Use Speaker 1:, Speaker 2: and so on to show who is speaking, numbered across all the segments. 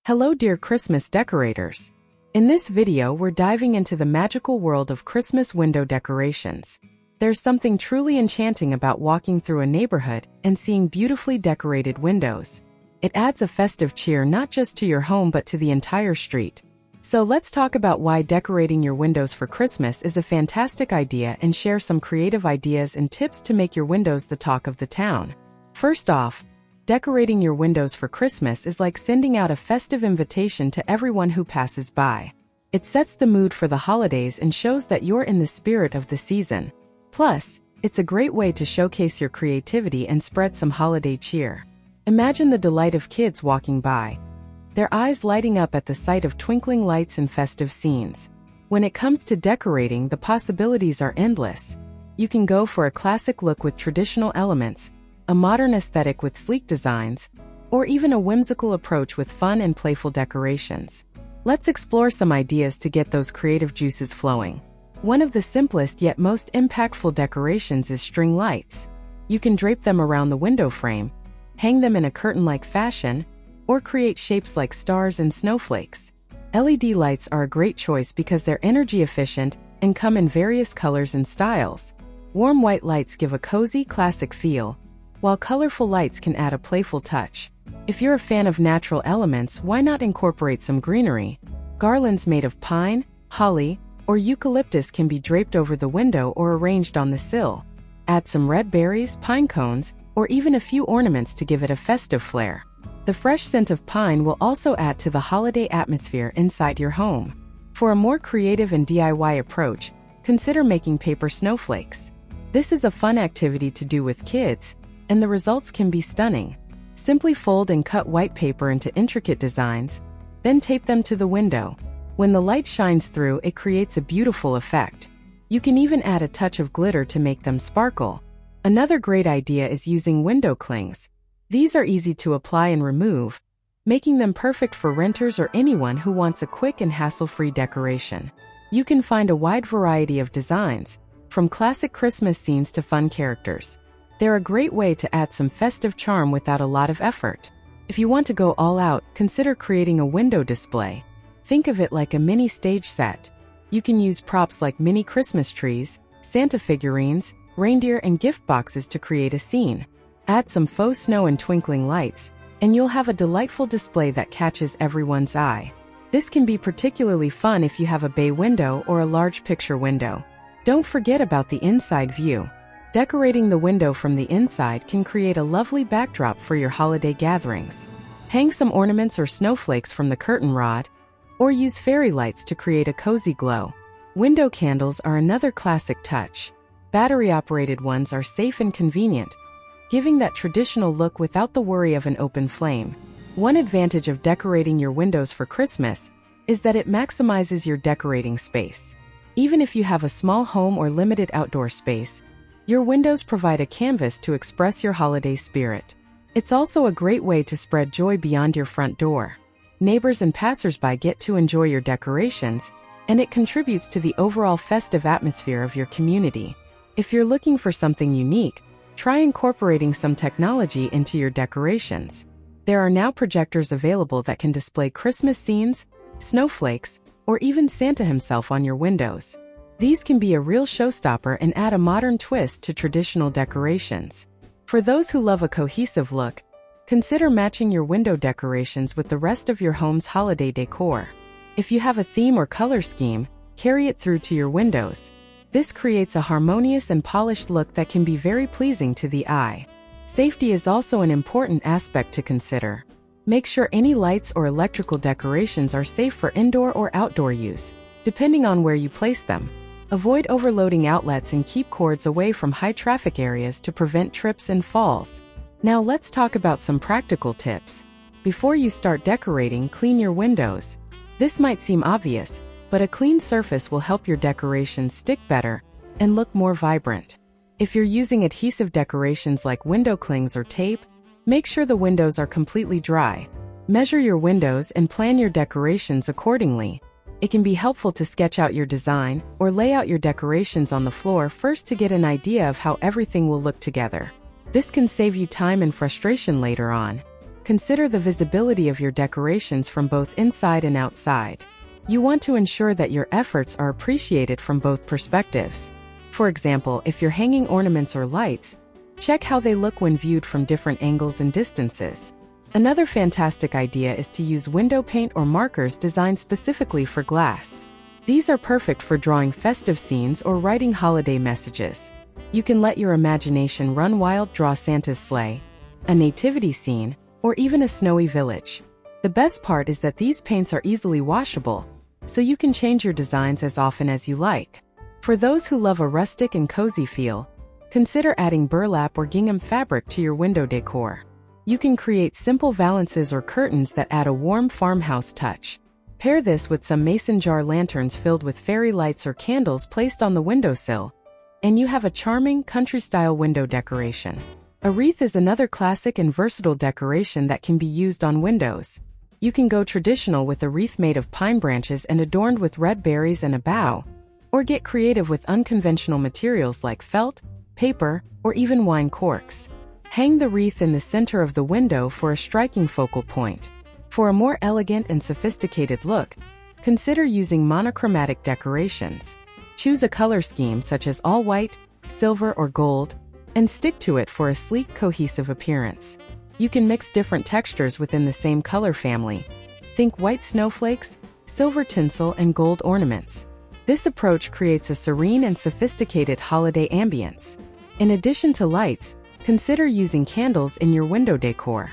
Speaker 1: Hello dear Christmas decorators. In this video we're diving into the magical world of Christmas window decorations. There's something truly enchanting about walking through a neighborhood and seeing beautifully decorated windows. It adds a festive cheer not just to your home but to the entire street. So let's talk about why decorating your windows for Christmas is a fantastic idea and share some creative ideas and tips to make your windows the talk of the town. First off, decorating your windows for Christmas is like sending out a festive invitation to everyone who passes by. It sets the mood for the holidays and shows that you're in the spirit of the season. Plus, it's a great way to showcase your creativity and spread some holiday cheer. Imagine the delight of kids walking by, their eyes lighting up at the sight of twinkling lights and festive scenes. When it comes to decorating, the possibilities are endless. You can go for a classic look with traditional elements, a modern aesthetic with sleek designs, or even a whimsical approach with fun and playful decorations. Let's explore some ideas to get those creative juices flowing. One of the simplest yet most impactful decorations is string lights. You can drape them around the window frame, hang them in a curtain-like fashion, or create shapes like stars and snowflakes. LED lights are a great choice because they're energy efficient and come in various colors and styles. Warm white lights give a cozy, classic feel, while colorful lights can add a playful touch. If you're a fan of natural elements, why not incorporate some greenery? Garlands made of pine, holly, or eucalyptus can be draped over the window or arranged on the sill. Add some red berries, pine cones, or even a few ornaments to give it a festive flair. The fresh scent of pine will also add to the holiday atmosphere inside your home. For a more creative and DIY approach, consider making paper snowflakes. This is a fun activity to do with kids, and the results can be stunning. Simply fold and cut white paper into intricate designs, then tape them to the window. When the light shines through, it creates a beautiful effect. You can even add a touch of glitter to make them sparkle. Another great idea is using window clings. These are easy to apply and remove, making them perfect for renters or anyone who wants a quick and hassle-free decoration. You can find a wide variety of designs, from classic Christmas scenes to fun characters. They're a great way to add some festive charm without a lot of effort. If you want to go all out, consider creating a window display. Think of it like a mini stage set. You can use props like mini Christmas trees, Santa figurines, reindeer, and gift boxes to create a scene. Add some faux snow and twinkling lights, and you'll have a delightful display that catches everyone's eye. This can be particularly fun if you have a bay window or a large picture window. Don't forget about the inside view. Decorating the window from the inside can create a lovely backdrop for your holiday gatherings. Hang some ornaments or snowflakes from the curtain rod, or use fairy lights to create a cozy glow. Window candles are another classic touch. Battery-operated ones are safe and convenient, giving that traditional look without the worry of an open flame. One advantage of decorating your windows for Christmas is that it maximizes your decorating space. Even if you have a small home or limited outdoor space, your windows provide a canvas to express your holiday spirit. It's also a great way to spread joy beyond your front door. Neighbors and passersby get to enjoy your decorations, and it contributes to the overall festive atmosphere of your community. If you're looking for something unique, try incorporating some technology into your decorations. There are now projectors available that can display Christmas scenes, snowflakes, or even Santa himself on your windows. These can be a real showstopper and add a modern twist to traditional decorations. For those who love a cohesive look, consider matching your window decorations with the rest of your home's holiday decor. If you have a theme or color scheme, carry it through to your windows. This creates a harmonious and polished look that can be very pleasing to the eye. Safety is also an important aspect to consider. Make sure any lights or electrical decorations are safe for indoor or outdoor use, depending on where you place them. Avoid overloading outlets and keep cords away from high traffic areas to prevent trips and falls. Now let's talk about some practical tips. Before you start decorating, clean your windows. This might seem obvious, but a clean surface will help your decorations stick better and look more vibrant. If you're using adhesive decorations like window clings or tape, make sure the windows are completely dry. Measure your windows and plan your decorations accordingly. It can be helpful to sketch out your design or lay out your decorations on the floor first to get an idea of how everything will look together. This can save you time and frustration later on. consider the visibility of your decorations from both inside and outside. You want to ensure that your efforts are appreciated from both perspectives. For example, if you're hanging ornaments or lights, check how they look when viewed from different angles and distances. Another fantastic idea is to use window paint or markers designed specifically for glass. These are perfect for drawing festive scenes or writing holiday messages. You can let your imagination run wild, draw Santa's sleigh, a nativity scene, or even a snowy village. The best part is that these paints are easily washable, so you can change your designs as often as you like. For those who love a rustic and cozy feel, consider adding burlap or gingham fabric to your window decor. You can create simple valances or curtains that add a warm farmhouse touch. Pair this with some mason jar lanterns filled with fairy lights or candles placed on the windowsill, and you have a charming country-style window decoration. A wreath is another classic and versatile decoration that can be used on windows. You can go traditional with a wreath made of pine branches and adorned with red berries and a bow, or get creative with unconventional materials like felt, paper, or even wine corks. Hang the wreath in the center of the window for a striking focal point. For a more elegant and sophisticated look, consider using monochromatic decorations. Choose a color scheme such as all white, silver, or gold, and stick to it for a sleek, cohesive appearance. You can mix different textures within the same color family. Think white snowflakes, silver tinsel, and gold ornaments. This approach creates a serene and sophisticated holiday ambience. In addition to lights, consider using candles in your window decor.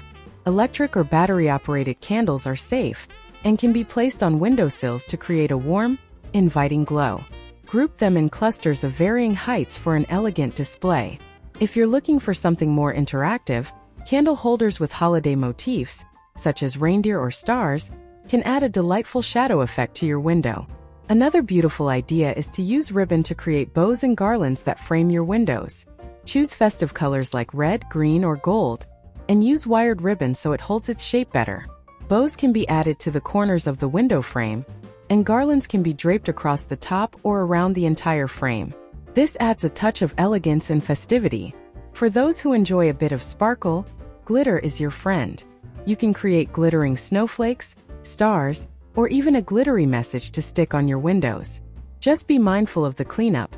Speaker 1: Electric or battery-operated candles are safe and can be placed on windowsills to create a warm, inviting glow. Group them in clusters of varying heights for an elegant display. If you're looking for something more interactive, candle holders with holiday motifs, such as reindeer or stars, can add a delightful shadow effect to your window. Another beautiful idea is to use ribbon to create bows and garlands that frame your windows. Choose festive colors like red, green, or gold, and use wired ribbon so it holds its shape better. Bows can be added to the corners of the window frame, and garlands can be draped across the top or around the entire frame. This adds a touch of elegance and festivity. For those who enjoy a bit of sparkle, glitter is your friend. You can create glittering snowflakes, stars, or even a glittery message to stick on your windows. Just be mindful of the cleanup.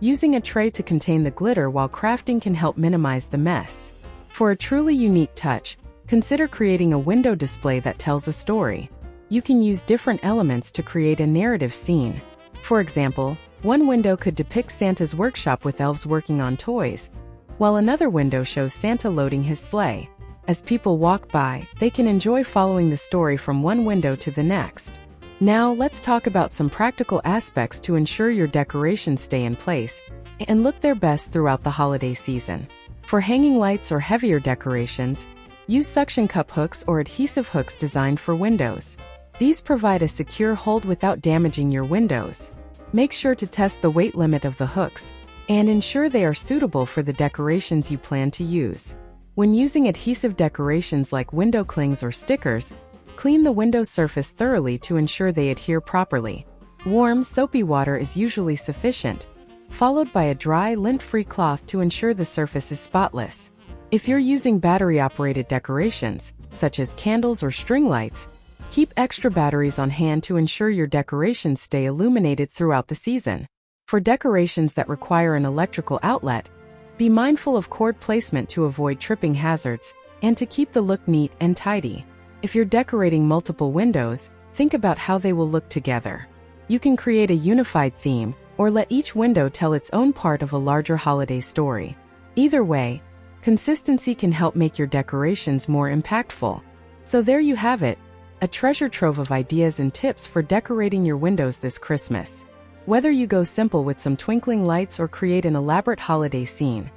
Speaker 1: Using a tray to contain the glitter while crafting can help minimize the mess. For a truly unique touch, consider creating a window display that tells a story. You can use different elements to create a narrative scene. For example, one window could depict Santa's workshop with elves working on toys, while another window shows Santa loading his sleigh. As people walk by, they can enjoy following the story from one window to the next. Now, let's talk about some practical aspects to ensure your decorations stay in place and look their best throughout the holiday season. For hanging lights or heavier decorations, use suction cup hooks or adhesive hooks designed for windows. These provide a secure hold without damaging your windows. Make sure to test the weight limit of the hooks and ensure they are suitable for the decorations you plan to use. When using adhesive decorations like window clings or stickers, clean the window surface thoroughly to ensure they adhere properly. Warm, soapy water is usually sufficient, followed by a dry, lint-free cloth to ensure the surface is spotless. If you're using battery-operated decorations, such as candles or string lights, keep extra batteries on hand to ensure your decorations stay illuminated throughout the season. For decorations that require an electrical outlet, be mindful of cord placement to avoid tripping hazards and to keep the look neat and tidy. If you're decorating multiple windows, think about how they will look together. You can create a unified theme or let each window tell its own part of a larger holiday story. Either way, consistency can help make your decorations more impactful. So there you have it, a treasure trove of ideas and tips for decorating your windows this Christmas. Whether you go simple with some twinkling lights or create an elaborate holiday scene,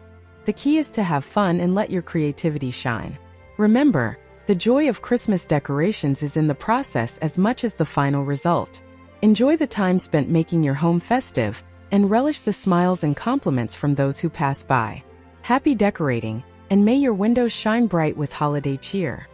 Speaker 1: the key is to have fun and let your creativity shine. Remember, the joy of Christmas decorations is in the process as much as the final result. Enjoy the time spent making your home festive, and relish the smiles and compliments from those who pass by. Happy decorating, and may your windows shine bright with holiday cheer.